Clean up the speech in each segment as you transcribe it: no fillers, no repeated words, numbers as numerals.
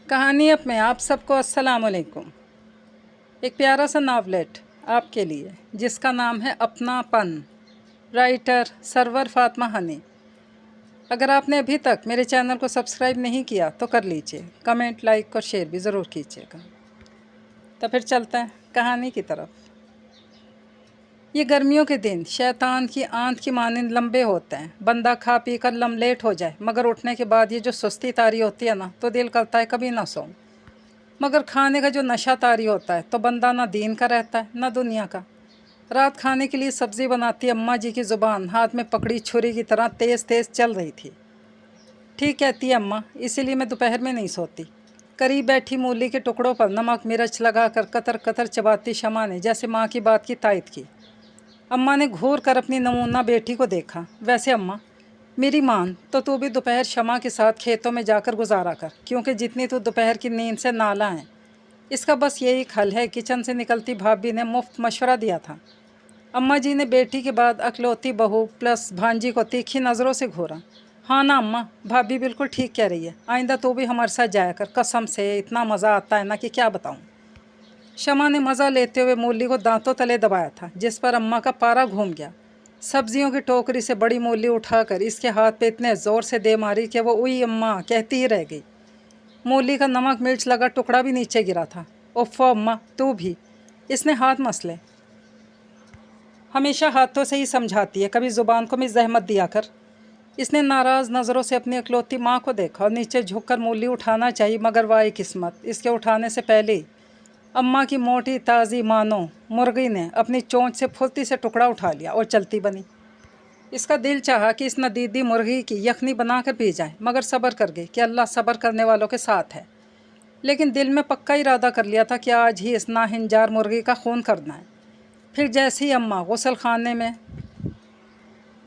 कहानी अब में आप सबको अस्सलाम वालेकुम। एक प्यारा सा नावलेट आपके लिए जिसका नाम है अपनापन, राइटर सरवर फातिमा हनी। अगर आपने अभी तक मेरे चैनल को सब्सक्राइब नहीं किया तो कर लीजिए, कमेंट, लाइक और शेयर भी ज़रूर कीजिएगा। तो फिर चलते हैं कहानी की तरफ। ये गर्मियों के दिन शैतान की आंत की मानिंद लंबे होते हैं। बंदा खा पी कर लमलेट हो जाए, मगर उठने के बाद ये जो सुस्ती तारी होती है ना, तो दिल करता है कभी ना सोऊं। मगर खाने का जो नशा तारी होता है तो बंदा ना दीन का रहता है ना दुनिया का। रात खाने के लिए सब्ज़ी बनाती अम्मा जी की ज़ुबान हाथ में पकड़ी छुरी की तरह तेज़ तेज़ चल रही थी। ठीक कहती है अम्मा, इसीलिए मैं दोपहर में नहीं सोती। करीब बैठी मूली के टुकड़ों पर नमक मिर्च लगा कर कतर कतर चबाती शमा ने जैसे माँ की बात की तायद की। अम्मा ने घूर कर अपनी नमूना बेटी को देखा। वैसे अम्मा, मेरी मान तो तू भी दोपहर शमा के साथ खेतों में जाकर गुजारा कर, क्योंकि जितनी तू दोपहर की नींद से नाला है। इसका बस यही हल है। किचन से निकलती भाभी ने मुफ्त मशवरा दिया था। अम्मा जी ने बेटी के बाद अकलौती बहू प्लस भांजी को तीखी नज़रों से घूरा। हाँ ना अम्मा, भाभी बिल्कुल ठीक कह रही है। आइंदा तो भी हमारे साथ जाया कर, कसम से इतना मज़ा आता है ना कि क्या बताऊँ। शमा ने मज़ा लेते हुए मूली को दांतों तले दबाया था, जिस पर अम्मा का पारा घूम गया। सब्जियों की टोकरी से बड़ी मूली उठाकर इसके हाथ पे इतने ज़ोर से दे मारी कि वो उई अम्मा कहती ही रह गई। मूली का नमक मिर्च लगा टुकड़ा भी नीचे गिरा था। ओफ़ो अम्मा, तू भी। इसने हाथ मसले। हमेशा हाथों से ही समझाती है, कभी ज़ुबान को भी जहमत दिया कर। इसने नाराज़ नज़रों से अपनी इकलौती माँ को देखा और नीचे झुककर मूली उठाना चाहिए, मगर वाई किस्मत, इसके उठाने से पहले ही अम्मा की मोटी ताज़ी मानो मुर्गी ने अपनी चोंच से फुर्ती से टुकड़ा उठा लिया और चलती बनी। इसका दिल चाहा कि इस नदीदी मुर्गी की यखनी बनाकर पी जाए, मगर सब्र कर गई कि अल्लाह सब्र करने वालों के साथ है। लेकिन दिल में पक्का इरादा कर लिया था कि आज ही इस नाहिंजार मुर्गी का खून करना है। फिर जैसे ही अम्मा गुसल खाने में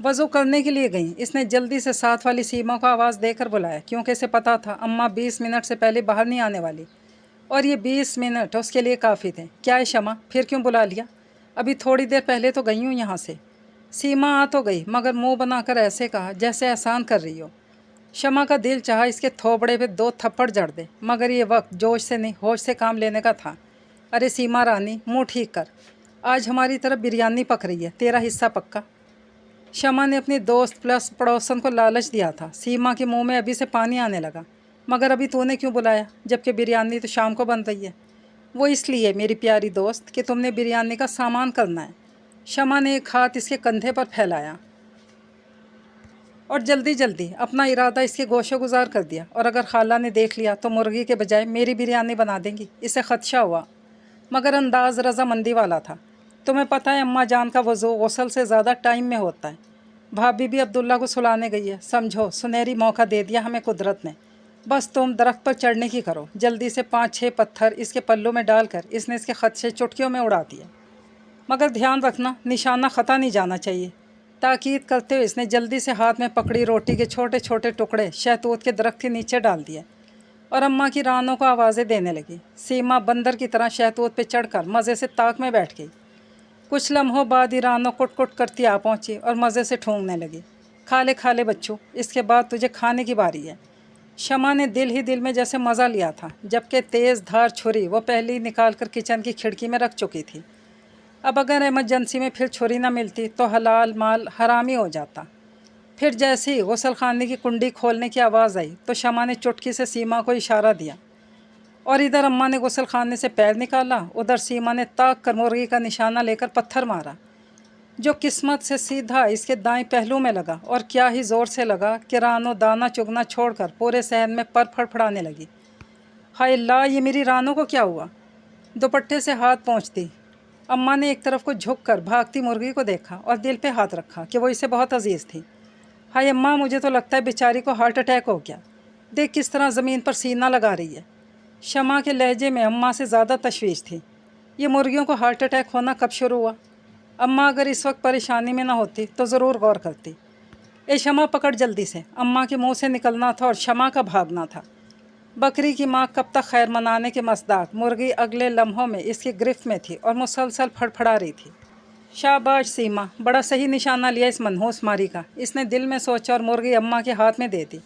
वज़ू करने के लिए गई, इसने जल्दी से साथ वाली सीमा को आवाज़ देकर बुलाया, क्योंकि इसे पता था अम्मा 20 मिनट से पहले बाहर नहीं आने वाली, और ये 20 मिनट उसके लिए काफ़ी थे। क्या है शमा, फिर क्यों बुला लिया? अभी थोड़ी देर पहले तो गई हूँ यहाँ से। सीमा आ तो गई, मगर मुंह बनाकर ऐसे कहा जैसे एहसान कर रही हो। शमा का दिल चाहा इसके थोबड़े पे 2 थप्पड़ जड़ दे, मगर ये वक्त जोश से नहीं होश से काम लेने का था। अरे सीमा रानी, मुंह ठीक कर। आज हमारी तरफ बिरयानी पक रही है, तेरा हिस्सा पक्का। शमा ने अपनी दोस्त प्लस पड़ोसन को लालच दिया था। सीमा के मुंह में अभी से पानी आने लगा। मगर अभी तूने क्यों बुलाया, जबकि बिरयानी तो शाम को बन रही है? वो इसलिए मेरी प्यारी दोस्त कि तुमने बिरयानी का सामान करना है। शमा ने एक हाथ इसके कंधे पर फैलाया और जल्दी जल्दी अपना इरादा इसके गोशो गुजार कर दिया। और अगर खाला ने देख लिया तो मुर्गी के बजाय मेरी बिरयानी बना देंगी। इसे खदशा हुआ, मगर अंदाज़ रजामंदी वाला था। तुम्हें पता है अम्मा जान का वज़ू गसल से ज़्यादा टाइम में होता है। भाभी भी अब्दुल्ला को सुलाने गई है। समझो सुनहरी मौका दे दिया हमें कुदरत ने। बस तुम दरख्त पर चढ़ने की करो। जल्दी से 5-6 पत्थर इसके पल्लों में डालकर इसने इसके खत से चुटकियों में उड़ा दिया। मगर ध्यान रखना, निशाना ख़ता नहीं जाना चाहिए। ताकीद करते हुए इसने जल्दी से हाथ में पकड़ी रोटी के छोटे छोटे टुकड़े शहतूत के दरख्त के नीचे डाल दिए और अम्मा की रानों को आवाज़ें देने लगी। सीमा बंदर की तरह शहतूत पे चढ़कर मज़े से ताक में बैठ गई। कुछ लम्हों बाद ही रानो कुट कुट करती आ पहुंची और मज़े से ठूंगने लगी। खा ले बच्चों, इसके बाद तुझे खाने की बारी है। शमा ने दिल ही दिल में जैसे मज़ा लिया था, जबकि तेज़ धार छुरी वो पहले ही निकाल कर किचन की खिड़की में रख चुकी थी। अब अगर इमरजेंसी में फिर छुरी ना मिलती तो हलाल माल हरामी हो जाता। फिर जैसे ही गुसल खाने की कुंडी खोलने की आवाज़ आई तो शमा ने चुटकी से सीमा को इशारा दिया और इधर अम्मा ने गुसल खाने से पैर निकाला, उधर सीमा ने ताक कर मुर्गी का निशाना लेकर पत्थर मारा, जो किस्मत से सीधा इसके दाएं पहलू में लगा। और क्या ही ज़ोर से लगा कि रानो दाना चुगना छोड़कर पूरे सहन में पर फड़फड़ाने लगी। हाय अल्लाह, ये मेरी रानो को क्या हुआ? दुपट्टे से हाथ पहुँचती अम्मा ने एक तरफ को झुक कर भागती मुर्गी को देखा और दिल पे हाथ रखा कि वो इसे बहुत अजीज़ थी। हाय अम्मा, मुझे तो लगता है बेचारी को हार्ट अटैक हो गया। देख किस तरह ज़मीन पर सीना लगा रही है। शमा के लहजे में अम्मा से ज़्यादा तशवीश थी। ये मुर्गियों को हार्ट अटैक होना कब शुरू हुआ? अम्मा अगर इस वक्त परेशानी में ना होती तो ज़रूर गौर करती। ए शमा, पकड़ जल्दी से। अम्मा के मुंह से निकलना था और शमा का भागना था। बकरी की माँ कब तक खैर मनाने के मसदाक मुर्गी अगले लम्हों में इसकी गिरफ्त में थी और मुसलसल फड़फड़ा रही थी। शाबाश सीमा, बड़ा सही निशाना लिया इस मनहूस मारी का, इसने दिल में सोचा और मुर्गी अम्मा के हाथ में दे दी।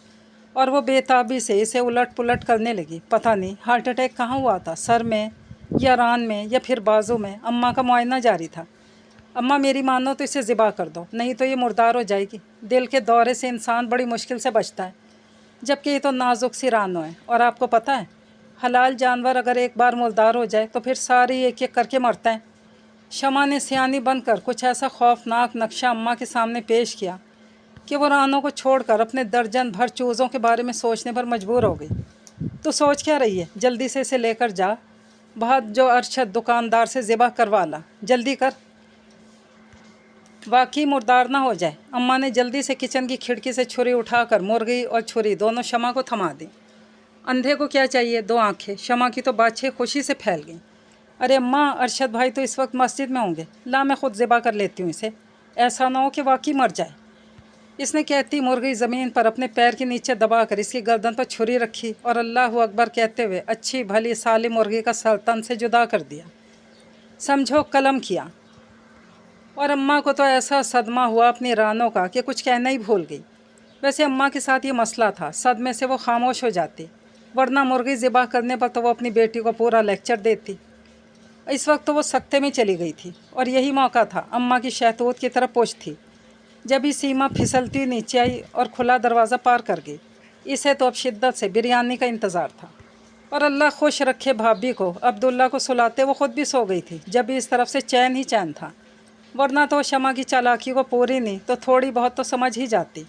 और वो बेताबी से इसे उलट पुलट करने लगी। पता नहीं हार्ट अटैक कहाँ हुआ था, सर में या रान में या फिर बाजू में। अम्मा का मुआयना जारी था। अम्मा मेरी मानो तो इसे ज़िबा कर दो, नहीं तो ये मुर्दार हो जाएगी। दिल के दौरे से इंसान बड़ी मुश्किल से बचता है, जबकि ये तो नाजुक सी रानो है। और आपको पता है, हलाल जानवर अगर एक बार मुर्दार हो जाए तो फिर सारी एक एक करके मरता है। शमा ने सियानी बनकर कुछ ऐसा खौफनाक नक्शा अम्मा के सामने पेश किया कि वो रानों को छोड़कर अपने दर्जन भर चूज़ों के बारे में सोचने पर मजबूर हो गई। तो सोच क्या रही है, जल्दी से इसे लेकर जा, बहुत जो अरशद दुकानदार से ज़िबा करवा ला, जल्दी कर, वाकई मुर्दार ना हो जाए। अम्मा ने जल्दी से किचन की खिड़की से छुरी उठाकर मुर्गी और छुरी दोनों शमा को थमा दी। अंधे को क्या चाहिए, दो आंखें। शमा की तो बाछें खुशी से फैल गईं। अरे अम्मा, अरशद भाई तो इस वक्त मस्जिद में होंगे, ला मैं ख़ुद ज़िबा कर लेती हूँ इसे, ऐसा ना हो कि वाकई मर जाए। इसने कहती मुर्गी ज़मीन पर अपने पैर के नीचे दबाकर इसकी गर्दन पर छुरी रखी और अल्लाह अकबर कहते हुए अच्छी भली साली मुर्गी का सर तन से जुदा कर दिया। समझो कलम किया। और अम्मा को तो ऐसा सदमा हुआ अपनी रानों का कि कुछ कहना ही भूल गई। वैसे अम्मा के साथ ये मसला था, सदमे से वो खामोश हो जाती, वरना मुर्गी ज़िबा करने पर तो वो अपनी बेटी को पूरा लेक्चर देती। इस वक्त तो वो सख्ते में चली गई थी और यही मौका था अम्मा की शहतूत की तरफ पोछ थी। जब ही सीमा फिसलती नीचे आई और खुला दरवाज़ा पार कर गई। इसे तो अब शिद्दत से बिरयानी का इंतज़ार था। और अल्लाह खुश रखे भाभी को, अब्दुल्ला को सुलाते वो ख़ुद भी सो गई थी। जब भी इस तरफ से चैन ही चैन था, वरना तो शमा की चालाकी को पूरी नहीं तो थोड़ी बहुत तो समझ ही जाती।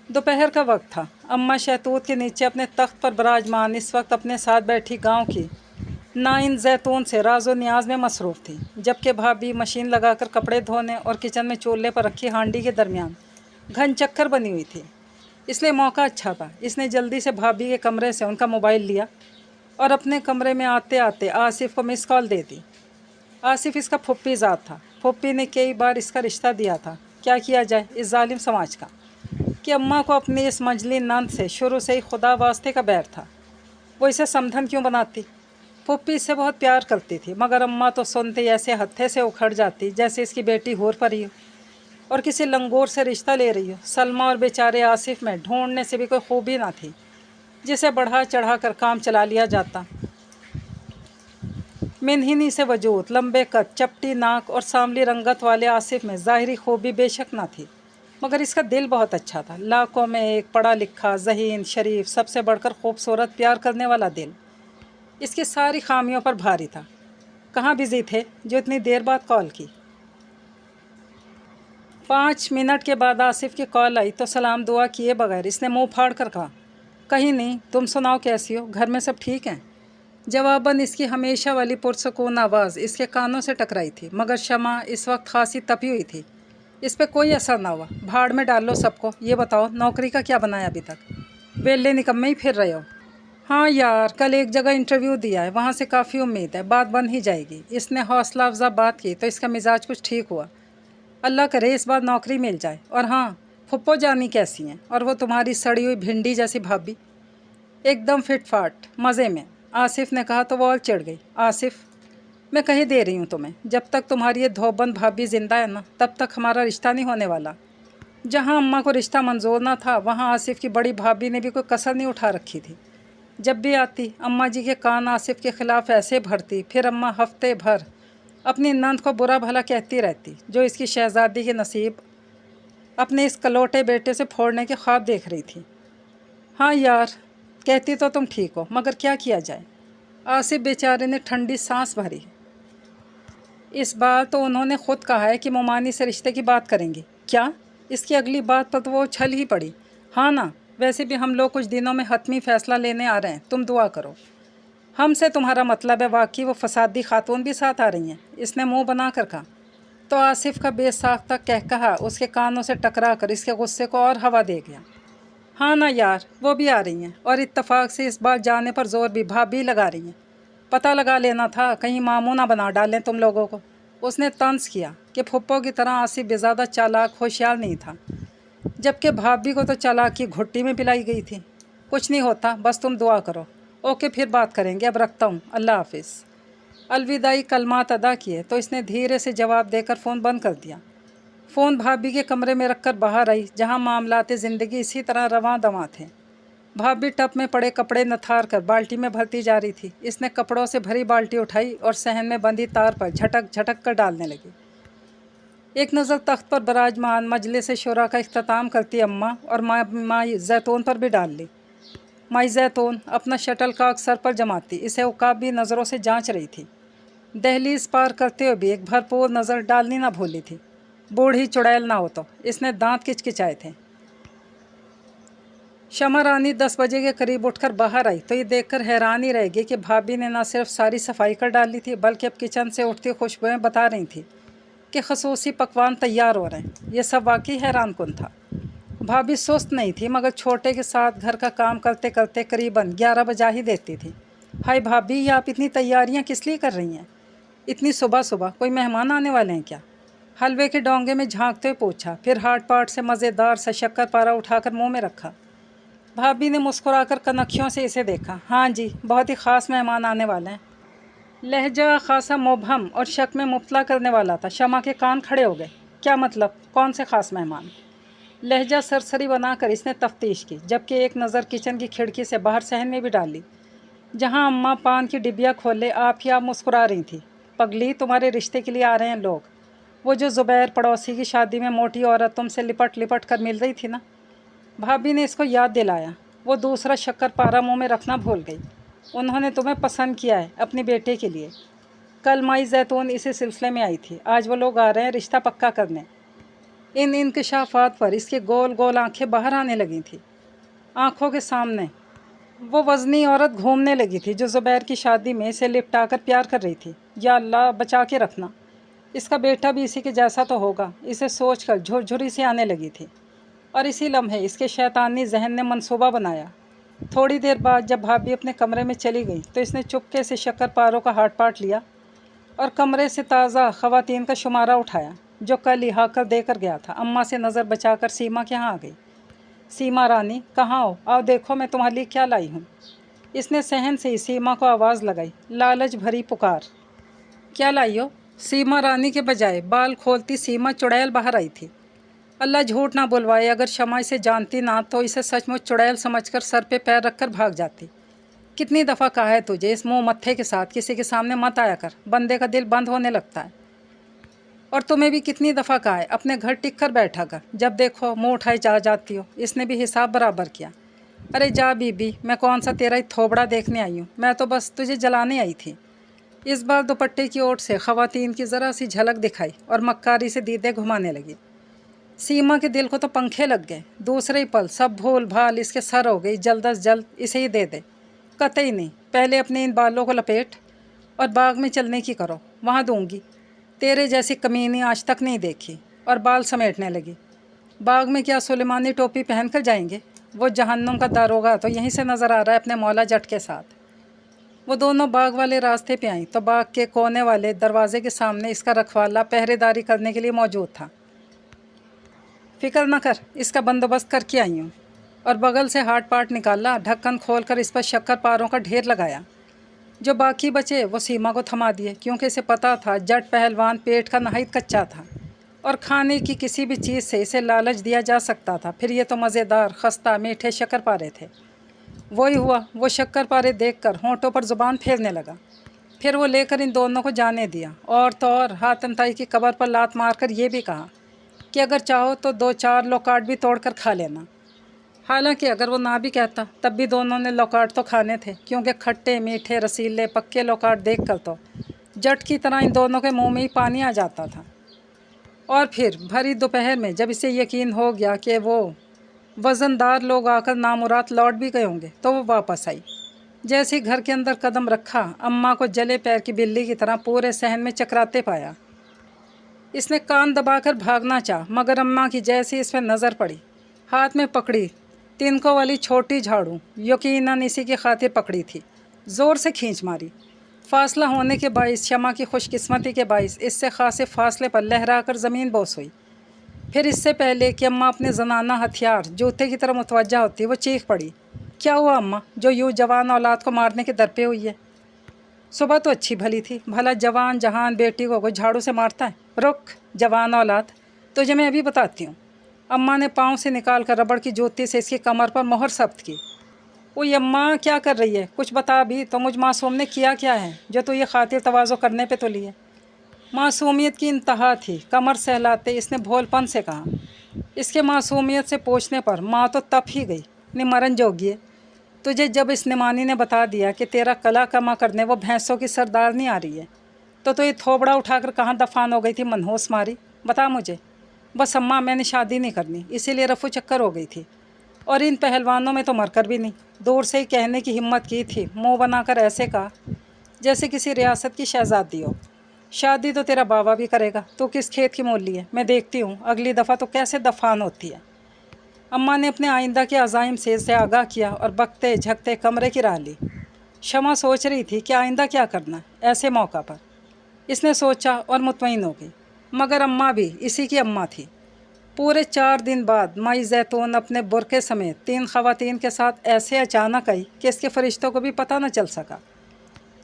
दोपहर का वक्त था। अम्मा शहतूत के नीचे अपने तख्त पर विराजमान इस वक्त अपने साथ बैठी गांव की नाइन जैतून से राजो नियाज में मसरूफ़ थी, जबकि भाभी मशीन लगाकर कपड़े धोने और किचन में चूल्हे पर रखी हांडी के दरमियान घन चक्कर बनी हुई थी। इसलिए मौका अच्छा था। इसने जल्दी से भाभी के कमरे से उनका मोबाइल लिया और अपने कमरे में आते आते आसिफ को मिस कॉल दे दी। आसिफ इसका फुप्पी ज़ात था। फुप्पी ने कई बार इसका रिश्ता दिया था। क्या किया जाए इस जालिम समाज का कि अम्मा को अपनी इस मंजली नंद से शुरू से ही खुदा वास्ते का बैर था। वो इसे समधन क्यों बनाती। फुप्पी इससे बहुत प्यार करती थी, मगर अम्मा तो सुनते ही ऐसे हत्थे से उखड़ जाती जैसे इसकी बेटी होर परी हो और किसी लंगोर से रिश्ता ले रही हो। सलमा और बेचारे आसिफ में ढूंढने से भी कोई खूबी ना थी जिसे बढ़ा चढ़ा कर काम चला लिया जाता। मिनहिनी से वजूद, लंबे कद, चपटी नाक और सांवली रंगत वाले आसिफ में ज़ाहिरी खूबी बेशक ना थी, मगर इसका दिल बहुत अच्छा था। लाखों में एक, पढ़ा लिखा, ज़हीन, शरीफ, सबसे बढ़कर खूबसूरत, प्यार करने वाला दिल इसकी सारी खामियों पर भारी था। कहाँ बिज़ी थे जो इतनी देर बाद कॉल की। 5 मिनट के बाद आसिफ की कॉल आई तो सलाम दुआ किए बगैर इसने मुंह फाड़ कर कहा, कहीं नहीं, तुम सुनाओ कैसी हो, घर में सब ठीक हैं। जवाबन इसकी हमेशा वाली पुरसकून आवाज़ इसके कानों से टकराई थी, मगर शमा इस वक्त खासी तपी हुई थी। इस पर कोई असर ना हुआ। भाड़ में डाल लो सबको। ये बताओ नौकरी का क्या बनाया अभी तक, वेले निकम्मे ही फिर रहे हो। हाँ यार, कल एक जगह इंटरव्यू दिया है, वहाँ से काफ़ी उम्मीद है, बात बन ही जाएगी। इसने हौसला अफजा बात की तो इसका मिजाज कुछ ठीक हुआ। अल्लाह करे इस बार नौकरी मिल जाए। और हाँ, फुप्पो जानी कैसी हैं, और वो तुम्हारी सड़ी हुई भिंडी जैसी भाभी। एकदम फिट फाट, मज़े में। आसिफ ने कहा तो वो और चिढ़ गई। आसिफ, मैं कहीं दे रही हूँ तुम्हें, जब तक तुम्हारी ये धोबंद भाभी ज़िंदा है ना, तब तक हमारा रिश्ता नहीं होने वाला। जहाँ अम्मा को रिश्ता मंजूर ना था, वहाँ आसिफ की बड़ी भाभी ने भी कोई कसर नहीं उठा रखी थी। जब भी आती अम्मा जी के कान आसिफ के ख़िलाफ़ ऐसे भरती, फिर अम्मा हफ्ते भर अपनी नंद को बुरा भला कहती रहती, जो इसकी शहज़ादी के नसीब अपने इस कलोटे बेटे से फोड़ने के ख्वाब देख रही थी। हाँ यार, कहती तो तुम ठीक हो, मगर क्या किया जाए। आसिफ बेचारे ने ठंडी सांस भरी। इस बार तो उन्होंने ख़ुद कहा है कि मोमानी से रिश्ते की बात करेंगी। क्या? इसकी अगली बात पर तो वो छल ही पड़ी। हाँ ना, वैसे भी हम लोग कुछ दिनों में हतमी फ़ैसला लेने आ रहे हैं, तुम दुआ करो। हमसे तुम्हारा मतलब है वाकई वो फसादी खातून भी साथ आ रही हैं, इसने मुंह बना कर कहा। तो आसिफ का बेसाख्ता कहकहा उसके कानों से टकरा कर इसके गुस्से को और हवा दे गया। हाँ ना यार, वो भी आ रही हैं, और इत्तफाक से इस बार जाने पर जोर भी भाभी लगा रही हैं। पता लगा लेना था, कहीं मामू ना बना डालें तुम लोगों को। उसने तंज किया कि फुप्पो की तरह आसिफ भी ज़्यादा चालाक होशियार नहीं था, जबकि भाभी को तो चालाकी घुट्टी में पिलाई गई थी। कुछ नहीं होता, बस तुम दुआ करो। ओके, फिर बात करेंगे, अब रखता हूँ, अल्लाह हाफिज़। अलविदाई कलमात अदा किए तो इसने धीरे से जवाब देकर फ़ोन बंद कर दिया। फ़ोन भाभी के कमरे में रखकर बाहर आई, जहाँ मामलाते ज़िंदगी इसी तरह रवां दवां थे। भाभी टब में पड़े कपड़े नथार कर बाल्टी में भरती जा रही थी। इसने कपड़ों से भरी बाल्टी उठाई और सहन में बंधी तार पर झटक झटक कर डालने लगी। एक नज़र तख्त पर बराजमान मजलिस शुरा का इख्तिताम करती अम्मा और माई जैतून पर भी डाल ली। माई जैतून अपना शटल कॉक सर पर जमाती इसे उकाबी नज़रों से जांच रही थी। दहलीज पार करते हुए भी एक भरपूर नज़र डालनी ना भूली थी। बूढ़ी चुड़ैल ना हो तो इसने दांत किचकिचाए थे। शमा रानी 10 बजे के करीब उठकर बाहर आई तो ये देखकर हैरान ही रह गई कि भाभी ने न सिर्फ सारी सफाई कर डाली थी बल्कि अब किचन से उठती खुशबुएं बता रही थी कि खसूसी पकवान तैयार हो रहे हैं। ये सब वाकई हैरान कुन था। भाभी सुस्त नहीं थी मगर छोटे के साथ घर का काम करते करते करीबन 11 बजा ही देती थी। हाय भाभी, ये आप इतनी तैयारियां किस लिए कर रही हैं? इतनी सुबह सुबह कोई मेहमान आने वाले हैं क्या? हलवे के डोंगे में झांकते हुए पूछा, फिर हाट पाट से मज़ेदार सा शक्कर पारा उठाकर मुँह में रखा। भाभी ने मुस्कुराकर कनखियों से इसे देखा। हाँ जी, बहुत ही ख़ास मेहमान आने वाले हैं। लहजा खासा मुबहम और शक में मुब्तला करने वाला था। शमा के कान खड़े हो गए। क्या मतलब? कौन से ख़ास मेहमान? लहजा सरसरी बनाकर इसने तफ्तीश की, जबकि एक नज़र किचन की खिड़की से बाहर सहन में भी डाली, जहाँ अम्मा पान की डिबिया खोले आप ही आप मुस्कुरा रही थी। पगली, तुम्हारे रिश्ते के लिए आ रहे हैं लोग। वो जो ज़ुबैर पड़ोसी की शादी में मोटी औरत तुमसे लिपट लिपट कर मिल रही थी ना। भाभी ने इसको याद दिलाया। वो दूसरा शक्कर पारा मुँह में रखना भूल गई। उन्होंने तुम्हें पसंद किया है अपने बेटे के लिए। कल माई जैतून इसी सिलसिले में आई थी। आज वो लोग आ रहे हैं रिश्ता पक्का करने। इन इंकशाफात पर इसकी गोल गोल आंखें बाहर आने लगी थी। आंखों के सामने वो वज़नी औरत घूमने लगी थी जो ज़ुबैर की शादी में इसे लिपटा कर प्यार कर रही थी। या अल्लाह, बचा के रखना, इसका बेटा भी इसी के जैसा तो होगा। इसे सोचकर झुरझुरी सी आने लगी थी और इसी लम्हे इसके शैतानी जहन ने मंसूबा बनाया। थोड़ी देर बाद जब भाभी अपने कमरे में चली गई तो इसने चुपके से शक्कर पारों का हाट पाट लिया और कमरे से ताज़ा ख़वातीन का शुमारा उठाया जो कल यहाँ कर दे कर गया था। अम्मा से नज़र बचाकर सीमा के यहाँ आ गई। सीमा रानी, कहाँ हो? आओ देखो मैं तुम्हारे लिए क्या लाई हूँ। इसने सहन से ही सीमा को आवाज़ लगाई, लालच भरी पुकार। क्या लाई हो? सीमा रानी के बजाय बाल खोलती सीमा चुड़ैल बाहर आई थी। अल्लाह झूठ ना बुलवाए, अगर शमा इसे जानती ना तो इसे सचमुच चुड़ैल समझकर सर पे पैर रखकर भाग जाती। कितनी दफ़ा कहा है तुझे इस मुंह मत्थे के साथ किसी के सामने मत आया कर, बंदे का दिल बंद होने लगता है। और तुम्हें भी कितनी दफ़ा कहा है अपने घर टिक कर बैठा कर, जब देखो मुँह उठाई जा जाती हो। इसने भी हिसाब बराबर किया। अरे जा बीबी, मैं कौन सा तेरा ही थोबड़ा देखने आई हूँ, मैं तो बस तुझे जलाने आई थी। इस बार दुपट्टे की ओट से ख़वातीन की ज़रा सी झलक दिखाई और मक्कारी से दीदे घुमाने लगी। सीमा के दिल को तो पंखे लग गए। दूसरे ही पल सब भूल भाल इसके सर हो गई। जल्द अज जल्द इसे ही दे दे। कतई नहीं, पहले अपने इन बालों को लपेट और बाग में चलने की करो, वहाँ दूंगी। तेरे जैसी कमीनी आज तक नहीं देखी। और बाल समेटने लगी। बाग में क्या सुलेमानी टोपी पहन कर जाएंगे? वो जहन्नुम का दारोगा तो यहीं से नज़र आ रहा है अपने मौला जट के साथ। वो दोनों बाग वाले रास्ते पे आईं तो बाग के कोने वाले दरवाजे के सामने इसका रखवाला पहरेदारी करने के लिए मौजूद था। फ़िक्र न कर, इसका बंदोबस्त करके आई हूँ। और बगल से हाट पाट निकाला, ढक्कन खोलकर इस पर शक्कर पारों का ढेर लगाया। जो बाकी बचे वो सीमा को थमा दिए, क्योंकि इसे पता था जट पहलवान पेट का नहायत कच्चा था और खाने की किसी भी चीज़ से इसे लालच दिया जा सकता था। फिर ये तो मज़ेदार खस्ता मीठे शक्कर पारे थे। वही हुआ, वो शक्कर पारे देखकर होंठों पर ज़ुबान फेरने लगा। फिर वो लेकर इन दोनों को जाने दिया और तो और हातम ताई की कब्र पर लात मारकर ये भी कहा कि अगर चाहो तो 2-4 लौकाट भी तोड़ कर खा लेना। हालांकि अगर वो ना भी कहता तब भी दोनों ने लौकाट तो खाने थे, क्योंकि खट्टे मीठे रसीले पक्के लौकाट देखकर तो जट की तरह इन दोनों के मुंह में ही पानी आ जाता था। और फिर भरी दोपहर में जब इसे यकीन हो गया कि वो वज़नदार लोग आकर नामुराद लौट भी गए होंगे तो वो वापस आई। जैसे ही घर के अंदर कदम रखा, अम्मा को जले पैर की बिल्ली की तरह पूरे सहन में चकराते पाया। इसने कान दबाकर भागना चाहा, मगर अम्मा की जैसी इस पर नज़र पड़ी, हाथ में पकड़ी तिनकों वाली छोटी झाड़ू, यकीनन इसी की खातिर पकड़ी थी। ज़ोर से खींच मारी। फासला होने के बाइस, शमा की खुशकिस्मती के बाइस इससे खासे फासले पर लहरा कर ज़मीन बोस हुई। फिर इससे पहले कि अम्मा अपने जनाना हथियार जूते की तरह मुतवज्जा होती, वो चीख पड़ी, क्या हुआ अम्मा, जो यूँ जवान औलाद को मारने के दर पे हुई है? सुबह तो अच्छी भली थी, भला जवान जहान बेटी को कोई झाड़ू से मारता है? रुक जवान औलाद, तुझे मैं अभी बताती हूँ। अम्मा ने पाँव से निकाल कर रबड़ की जूती से इसकी कमर पर मोहर सब्त की। اوئی اماں کیا کر رہی ہے؟ کچھ بتا بھی تو، مجھ معصوم نے کیا کیا ہے جو تو یہ خاطر تواضع کرنے پہ تلی ہے؟ معصومیت کی انتہا تھی، کمر سہلاتے اس نے بھول پن سے کہا۔ اس کے معصومیت سے پوچھنے پر ماں تو تپ ہی گئی۔ نمرن جوگیے، تجھے جب اس نمانی نے بتا دیا کہ تیرا کلا کما کرنے وہ بھینسوں کی سردارنی آ رہی ہے تو یہ تھوبڑا اٹھا کر کہاں دفان ہو گئی تھی منحوس ماری؟ بتا مجھے۔ بس اماں، میں نے شادی نہیں کرنی، اسی لیے رفو چکر ہو گئی تھی، اور ان پہلوانوں میں تو مر کر بھی نہیں۔ دور سے ہی کہنے کی ہمت کی تھی، منہ بنا کر ایسے کہا جیسے کسی ریاست کی شہزادی ہو۔ شادی تو تیرا بابا بھی کرے گا، تو کس کھیت کی مولی ہے؟ میں دیکھتی ہوں اگلی دفعہ تو کیسے دفان ہوتی ہے۔ اماں نے اپنے آئندہ کے عزائم سے آگاہ کیا اور بکتے جھکتے کمرے کی راہ لی۔ شمع سوچ رہی تھی کہ آئندہ کیا کرنا ہے ایسے موقع پر۔ اس نے سوچا اور مطمئن ہو گئی، مگر اماں بھی اسی کی اماں تھی۔ پورے 4 دن بعد مائی زیتون اپنے برقعے سمیت 3 خواتین کے ساتھ ایسے اچانک آئی کہ اس کے فرشتوں کو بھی پتہ نہ چل سکا۔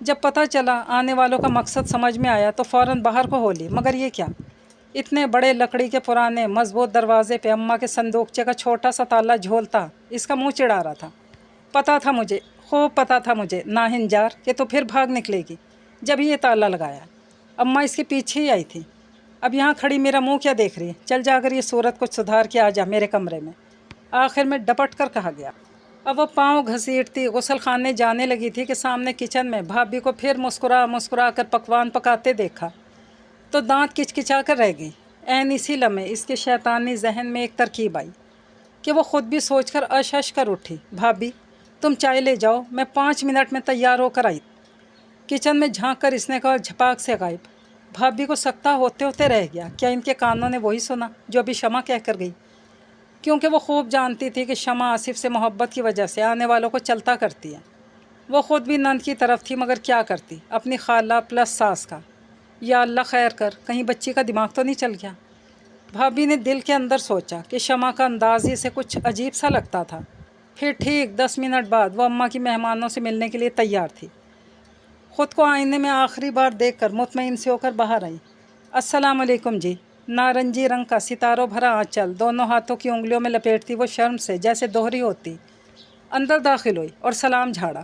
جب پتہ چلا، آنے والوں کا مقصد سمجھ میں آیا تو فوراً باہر کو ہو لی، مگر یہ کیا؟ اتنے بڑے لکڑی کے پرانے مضبوط دروازے پہ اماں کے صندوقچے کا چھوٹا سا تالا جھولتا اس کا منہ چڑھا رہا تھا۔ پتہ تھا مجھے، خوب پتہ تھا مجھے ناہنجار کہ تو پھر بھاگ نکلے گی جب یہ تالا لگایا۔ اماں اس کے پیچھے ہی آئی تھی۔ اب یہاں کھڑی میرا منہ کیا دیکھ رہی ہے؟ چل جا کر یہ صورت کو سدھار کے آ جا میرے کمرے میں، آخر میں ڈپٹ کر کہا گیا۔ اب وہ پاؤں گھسیٹتی غسل خانے جانے لگی تھی کہ سامنے کچن میں بھابھی کو پھر مسکرا کر پکوان پکاتے دیکھا تو دانت کچکچا کر رہ گئی۔ عین اسی لمحے اس کے شیطانی ذہن میں ایک ترکیب آئی کہ وہ خود بھی سوچ کر اش اش کر اٹھی، بھابھی تم چائے لے جاؤ، میں 5 منٹ میں تیار ہو کر آئی۔ کچن میں جھانک کر اس نے کہا، جھپاک سے غائب۔ بھابھی کو سکتا ہوتے ہوتے رہ گیا، کیا ان کے کانوں نے وہی سنا جو ابھی شمع کہہ کر گئی؟ کیونکہ وہ خوب جانتی تھی کہ شمع آصف سے محبت کی وجہ سے آنے والوں کو چلتا کرتی ہے۔ وہ خود بھی نند کی طرف تھی، مگر کیا کرتی، اپنی خالہ پلس ساس کا۔ یا اللہ خیر کر، کہیں بچی کا دماغ تو نہیں چل گیا؟ بھابھی نے دل کے اندر سوچا کہ شمع کا انداز ہی سے کچھ عجیب سا لگتا تھا۔ پھر ٹھیک 10 منٹ بعد وہ اماں کی مہمانوں سے ملنے کے لیے تیار تھی۔ خود کو آئینے میں آخری بار دیکھ کر مطمئن سے ہو کر باہر آئی۔ السلام علیکم جی۔ نارنجی رنگ کا ستاروں بھرا آنچل دونوں ہاتھوں کی انگلیوں میں لپیٹتی وہ شرم سے جیسے دوہری ہوتی اندر داخل ہوئی اور سلام جھاڑا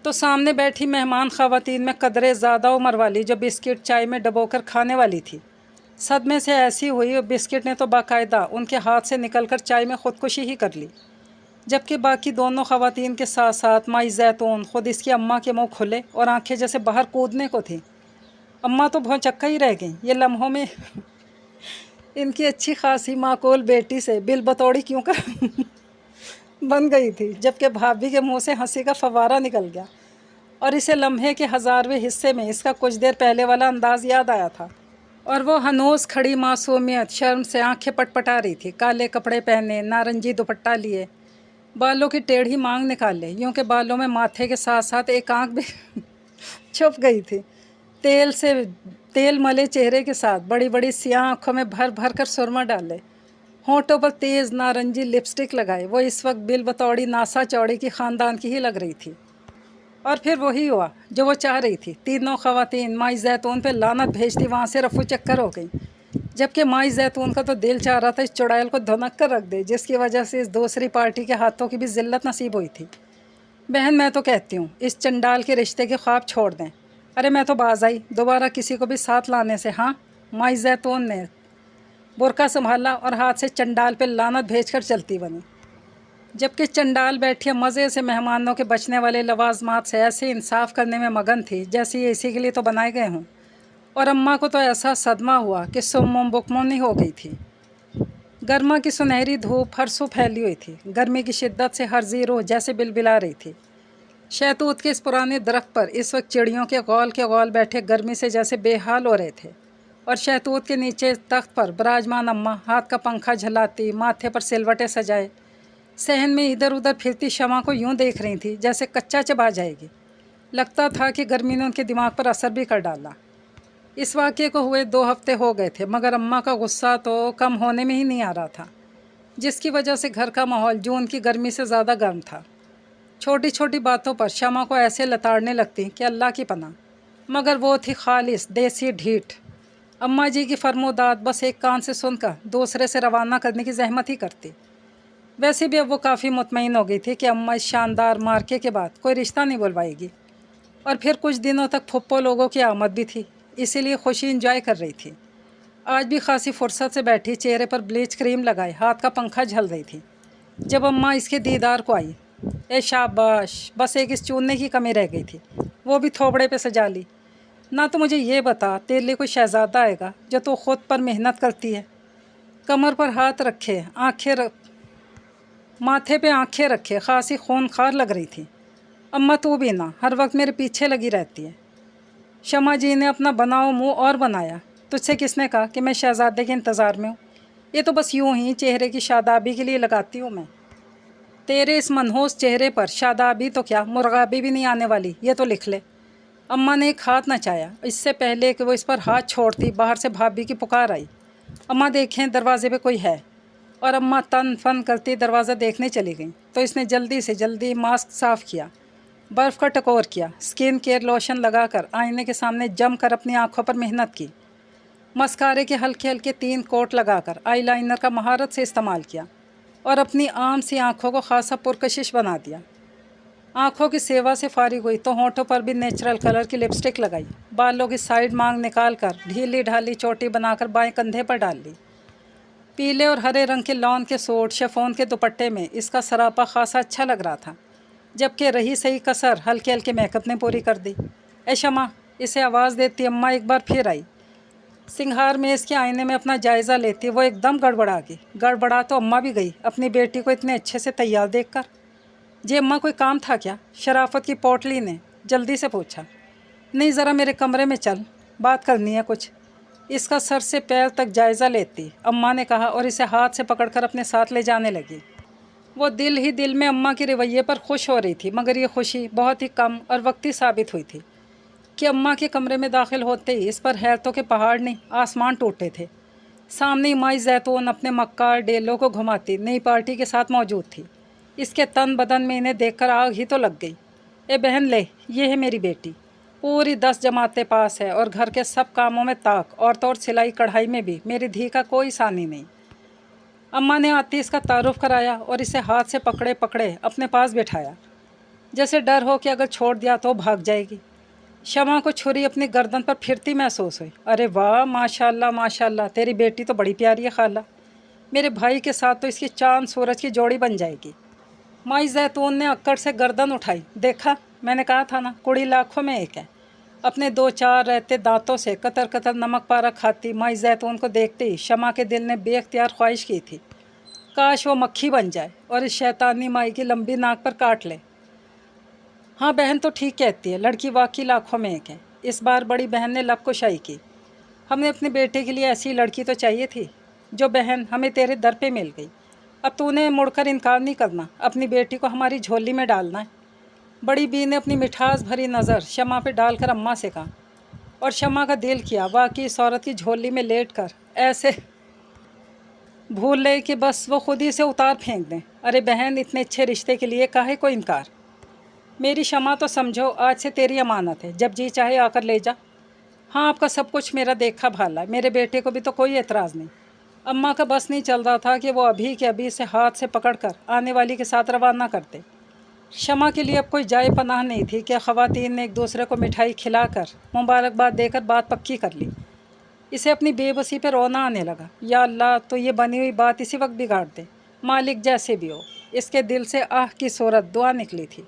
تو سامنے بیٹھی مہمان خواتین میں قدرے زیادہ عمر والی جو بسکٹ چائے میں ڈبو کر کھانے والی تھی، صدمے سے ایسی ہوئی اور بسکٹ نے تو باقاعدہ ان کے ہاتھ سے نکل کر چائے میں خودکشی ہی کر لی، جبکہ باقی دونوں خواتین کے ساتھ ساتھ مائی زیتون خود اس کی اماں کے منہ کھلے اور آنکھیں جیسے باہر کودنے کو تھیں۔ اماں تو بھونچکا ہی رہ گئیں، یہ لمحوں میں ان کی اچھی خاصی معقول بیٹی سے بل بتوڑی کیوں کر بن گئی تھی، جبکہ بھابھی کے منہ سے ہنسی کا فوارہ نکل گیا اور اسے لمحے کے 1000ویں حصے میں اس کا کچھ دیر پہلے والا انداز یاد آیا تھا، اور وہ ہنوز کھڑی معصومیت شرم سے آنکھیں پٹپٹا رہی تھی، کالے کپڑے پہنے، نارنجی دوپٹہ لیے، بالوں کی ٹیڑھی مانگ نکالے، یوں کہ بالوں میں ماتھے کے ساتھ ساتھ ایک آنکھ بھی چھپ گئی تھی، تیل ملے چہرے کے ساتھ بڑی بڑی سیاہ آنکھوں میں بھر بھر کر سرما ڈالے، ہونٹوں پر تیز نارنجی لپسٹک لگائے، وہ اس وقت بل بتوڑی ناسا چوڑی کی خاندان کی ہی لگ رہی تھی۔ اور پھر وہی ہوا جو وہ چاہ رہی تھی، تینوں خواتین مائی زیتون پہ لعنت بھیجتی وہاں سے رفو چکر ہو گئیں، جبکہ مائی زیتون کا تو دل چاہ رہا تھا اس چڑیل کو دھنک کر رکھ دے، جس کی وجہ سے اس دوسری پارٹی کے ہاتھوں کی بھی ذلت نصیب ہوئی تھی۔ بہن میں تو کہتی ہوں اس چنڈال کے رشتے کے خواب چھوڑ دیں۔ ارے میں تو باز آئی دوبارہ کسی کو بھی ساتھ لانے سے۔ ہاں، مائی زیتون نے برقع سنبھالا اور ہاتھ سے چنڈال پہ لعنت بھیج کر چلتی بنی، جبکہ چنڈال بیٹھی مزے سے مہمانوں کے بچنے والے لوازمات سے ایسے انصاف کرنے میں مگن تھی جیسے یہ اسی کے لیے تو بنائے گئے ہوں، اور اماں کو تو ایسا صدمہ ہوا کہ سمم بکمم نہیں ہو گئی تھی۔ گرما کی سنہری دھوپ ہر سو پھیلی ہوئی تھی، گرمی کی شدت سے ہر زی روح جیسے بلبلا رہی تھی۔ شہتوت کے اس پرانے درخت پر اس وقت چڑیوں کے غول بیٹھے گرمی سے جیسے بے حال ہو رہے تھے، اور شہتوت کے نیچے تخت پر براجمان اماں ہاتھ کا پنکھا جھلاتی، ماتھے پر سلوٹے سجائے، صحن میں ادھر ادھر پھرتی شمع کو یوں دیکھ رہی تھی جیسے کچا چبا جائے گی۔ لگتا تھا کہ گرمی نے ان کے دماغ پر اثر بھی کر ڈالا۔ اس واقعے کو ہوئے 2 ہفتے ہو گئے تھے، مگر اماں کا غصہ تو کم ہونے میں ہی نہیں آ رہا تھا، جس کی وجہ سے گھر کا ماحول جون کی گرمی سے زیادہ گرم تھا۔ چھوٹی چھوٹی باتوں پر شمع کو ایسے لتاڑنے لگتی کہ اللہ کی پناہ، مگر وہ تھی خالص دیسی ڈھیٹ۔ اماں جی کی فرمودات بس ایک کان سے سن کر دوسرے سے روانہ کرنے کی زحمت ہی کرتی۔ वैसे भी अब वो काफ़ी मुतमईन हो गई थी कि अम्मा इस शानदार मार्के के बाद कोई रिश्ता नहीं बुलवाएगी। और फिर कुछ दिनों तक फुप्पो लोगों की आमद भी थी, इसीलिए खुशी इंजॉय कर रही थी। आज भी खासी फुर्सत से बैठी, चेहरे पर ब्लीच क्रीम लगाए, हाथ का पंखा झल रही थी जब अम्मा इसके दीदार को आई। ए शाबाश, बस एक इस चूनने की कमी रह गई थी, वो भी थोबड़े पे सजा ली। ना तो मुझे ये बता, तेरे लिए कोई शहजादा आएगा जो तू खुद पर मेहनत करती है। कमर पर हाथ रखे, माथे पे आंखें रखे, खासी खूनखार लग रही थी। अम्मा तू भी ना, हर वक्त मेरे पीछे लगी रहती है। शमा जी ने अपना बनाओ मुंह और बनाया। तुझसे किसने कहा कि मैं शहजादे के इंतज़ार में हूँ? ये तो बस यूं ही चेहरे की शादाबी के लिए लगाती हूँ मैं। तेरे इस मनहूस चेहरे पर शादाबी तो क्या, मुर्गाबी भी नहीं आने वाली, ये तो लिख ले। अम्मा ने एक हाथ नचाया। इससे पहले कि वो इस पर हाथ छोड़ती, बाहर से भाभी की पुकार आई। अम्मा देखें, दरवाजे पे कोई है। और अम्मा तन फन करती दरवाज़ा देखने चली गई तो इसने जल्दी से जल्दी मास्क साफ़ किया, बर्फ़ का टकोर किया, स्किन केयर लोशन लगाकर आईने के सामने जम कर अपनी आंखों पर मेहनत की। मस्कारे के हल्के हल्के 3 कोट लगाकर आईलाइनर का महारत से इस्तेमाल किया और अपनी आम सी आंखों को खासा पुरकशिश बना दिया। आंखों की सेवा से फारिग हुई तो होंठों पर भी नेचुरल कलर की लिपस्टिक लगाई। बालों की साइड मांग निकाल कर ढीली ढाली चोटी बनाकर बाएं कंधे पर डाल ली। पीले और हरे रंग के लॉन के सूट शिफॉन के दुपट्टे में इसका सरापा खासा अच्छा लग रहा था, जबकि रही सही कसर हल्के हल्के मेकअप ने पूरी कर दी। ए शमा, इसे आवाज़ देती अम्मा एक बार फिर आई। सिंघार में इसके आईने में अपना जायज़ा लेती वो एकदम गड़बड़ा गई। गड़बड़ा तो अम्मा भी गई अपनी बेटी को इतने अच्छे से तैयार देखकर। जी अम्मा, कोई काम था क्या? शराफत की पोटली ने जल्दी से पूछा। नहीं, ज़रा मेरे कमरे में चल, बात करनी है कुछ। इसका सर से पैर तक जायज़ा लेती अम्मा ने कहा और इसे हाथ से पकड़कर अपने साथ ले जाने लगी। वो दिल ही दिल में अम्मा के रवैये पर खुश हो रही थी, मगर ये खुशी बहुत ही कम और वक्ती साबित हुई थी कि अम्मा के कमरे में दाखिल होते ही इस पर हैरतों के पहाड़ नहीं, आसमान टूटे थे। सामने माई जैतून अपने मक्कार डेलों को घुमाती नई पार्टी के साथ मौजूद थी। इसके तन बदन में इन्हें देखकर आग ही तो लग गई। ए बहन ले, ये है मेरी बेटी, पूरी 10 जमातें पास है और घर के सब कामों में ताक, और तो और सिलाई कढ़ाई में भी मेरी धी का कोई सानी नहीं। अम्मा ने आती इसका तारुफ कराया और इसे हाथ से पकड़े पकड़े अपने पास बिठाया, जैसे डर हो कि अगर छोड़ दिया तो भाग जाएगी। शमा को छुरी अपनी गर्दन पर फिरती महसूस हुई। अरे वाह, माशाल्लाह माशाल्लाह, तेरी बेटी तो बड़ी प्यारी है खाला। मेरे भाई के साथ तो इसकी चांद सूरज की जोड़ी बन जाएगी। माई जैतून ने अक्कड़ से गर्दन उठाई। देखा, मैंने कहा था ना, कुड़ी लाखों में एक है। अपने 2-4 रहते दांतों से कतर कतर नमक पारा खाती माई जैतून को देखते ही शमा के दिल ने बेख्तियार ख्वाहिश की थी, काश वो मक्खी बन जाए और इस शैतानी माई की लंबी नाक पर काट ले। हाँ, बहन तो ठीक कहती है, लड़की वाकई लाखों में एक है। इस बार बड़ी बहन ने लब कुशाई की। हमने अपने बेटे के लिए ऐसी लड़की तो चाहिए थी जो बहन हमें तेरे दर पे मिल गई। अब तूने मुड़कर इनकार नहीं करना, अपनी बेटी को हमारी झोली में डालना है। बड़ी बी ने अपनी मिठास भरी नज़र शमा पे डालकर अम्मा से कहा, और शमा का दिल किया वाकई इस औरत की झोली में लेट कर ऐसे भूल ले कि बस वो खुद ही से उतार फेंक दें। अरे बहन, इतने अच्छे रिश्ते के लिए काहे को इनकार। मेरी शमा तो समझो आज से तेरी अमानत है, जब जी चाहे आकर ले जा। हाँ, आपका सब कुछ मेरा देखा भाला है, मेरे बेटे को भी तो कोई एतराज़ नहीं। अम्मा का बस नहीं चल रहा था कि वो अभी के अभी से हाथ से पकड़कर आने वाली के साथ रवाना करते। शमा के लिए अब कोई जाए पनाह नहीं थी कि ख़वातीन ने एक दूसरे को मिठाई खिलाकर मुबारकबाद देकर बात पक्की कर ली। इसे अपनी बेबसी पर रोना आने लगा। या अल्लाह, तो ये बनी हुई बात इसी वक्त बिगाड़ दे, मालिक जैसे भी हो। इसके दिल से आह की सूरत दुआ निकली थी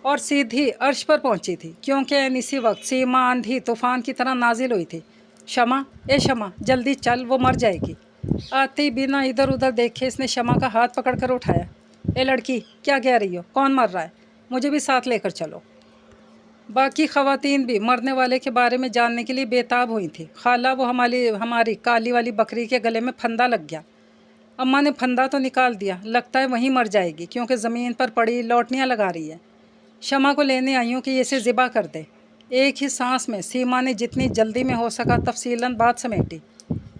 और सीधी अर्श पर पहुंची थी, क्योंकि इसी वक्त सीमा आंधी तूफ़ान की तरह नाजिल हुई थी। शमा, ए शमा, जल्दी चल, वो मर जाएगी। आते ही बिना इधर उधर देखे इसने शमा का हाथ पकड़कर उठाया। ए लड़की, क्या कह रही हो? कौन मर रहा है? मुझे भी साथ लेकर चलो। बाकी ख़वातीन भी मरने वाले के बारे में जानने के लिए बेताब हुई थी। खाला, वो हमारी काली वाली बकरी के गले में फंदा लग गया। अम्मा ने फंदा तो निकाल दिया, लगता है वहीं मर जाएगी, क्योंकि ज़मीन पर पड़ी लौटनियाँ लगा रही है। शमा को लेने आई हूँ कि इसे ज़िबा कर दे। एक ही सांस में सीमा ने जितनी जल्दी में हो सका तफसीलन बात समेटी।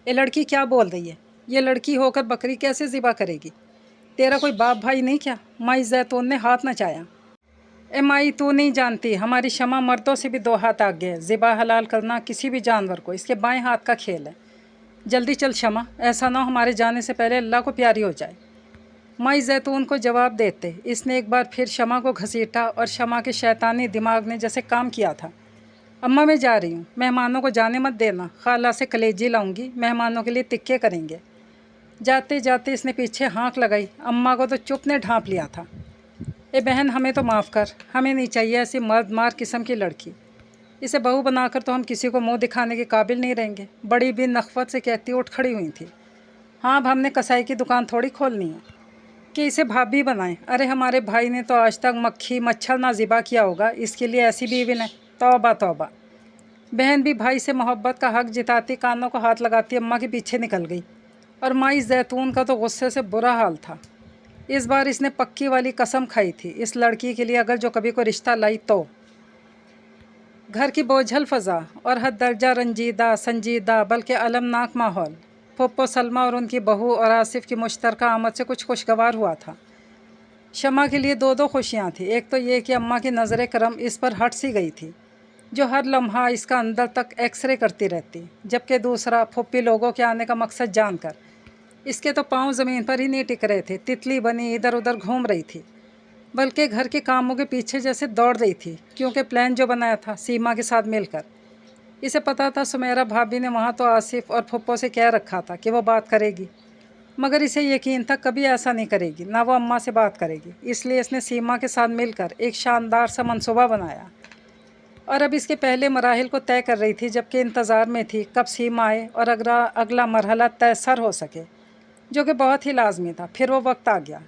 ये लड़की क्या बोल रही है? ये लड़की होकर बकरी कैसे ज़िबा करेगी? तेरा कोई बाप भाई नहीं क्या? माई जैतून ने हाथ नचाया। ए माई, तू नहीं जानती, हमारी शमा मर्दों से भी 2 हाथ आगे है। ज़िबा हलाल करना किसी भी जानवर को इसके बाएं हाथ का खेल है। जल्दी चल शमा, ऐसा ना हो हमारे जाने से पहले अल्लाह को प्यारी हो जाए। माई जैतून को जवाब देते इसने एक बार फिर शमा को घसीटा और शमा के शैतानी दिमाग ने जैसे काम किया था। अम्मा मैं जा रही हूँ, मेहमानों को जाने मत देना, खाला से कलेजी लाऊंगी, मेहमानों के लिए टिक्के करेंगे। जाते जाते इसने पीछे हाँक लगाई। अम्मा को तो चुप ने ढांप लिया था। ए बहन हमें तो माफ़ कर, हमें नहीं चाहिए ऐसी मर्द मार किस्म की लड़की। इसे बहू बनाकर तो हम किसी को मुंह दिखाने के काबिल नहीं रहेंगे। बड़ी भी नखवत से कहती उठ खड़ी हुई थी। हाँ अब हमने कसाई की दुकान थोड़ी खोलनी है कि इसे भाभी बनाएं। अरे हमारे भाई ने तो आज तक मक्खी मच्छर ना ज़िबा किया होगा, इसके लिए ऐसी बीवी ने। तौबा तौबा। बहन भी भाई से मोहब्बत का हक जिताती कानों को हाथ लगाती अम्मा के पीछे निकल गई। और माई जैतून का तो गुस्से से बुरा हाल था। इस बार इसने पक्की वाली कसम खाई थी, इस लड़की के लिए अगर जो कभी कोई रिश्ता लाई तो। घर की बोझल फ़ज़ा और हद दर्जा रंजीदा संजीदा बल्कि अलमनाक माहौल। फुप्पो सलमा और उनकी बहू और आसिफ की मुश्तरका आमद से कुछ खुशगवार हुआ था। शमा के लिए दो खुशियाँ थीं। एक तो ये कि अम्मा की नज़र करम इस पर हट सी गई थी, जो हर लम्हा इसका अंदर तक एक्सरे करती रहती। जबकि दूसरा, फुप्पी लोगों के आने का मकसद जानकर इसके तो पाँव ज़मीन पर ही नहीं टिक रहे थे। तितली बनी इधर उधर घूम रही थी, बल्कि घर के कामों के पीछे जैसे दौड़ रही थी, क्योंकि प्लान जो बनाया था सीमा के साथ मिलकर। इसे पता था सुमेरा भाभी ने वहाँ तो आसिफ और फुप्पो से कह रखा था कि वो बात करेगी, मगर इसे यकीन था कभी ऐसा नहीं करेगी, ना वो अम्मा से बात करेगी। इसलिए इसने सीमा के साथ मिलकर एक शानदार सा मंसूबा बनाया और अब इसके पहले मराहिल को तय कर रही थी, जबकि इंतज़ार में थी कब सीमा आए और अगला मरहला तयसर हो सके, जो कि बहुत ही लाजमी था। फिर वो वक्त आ गया।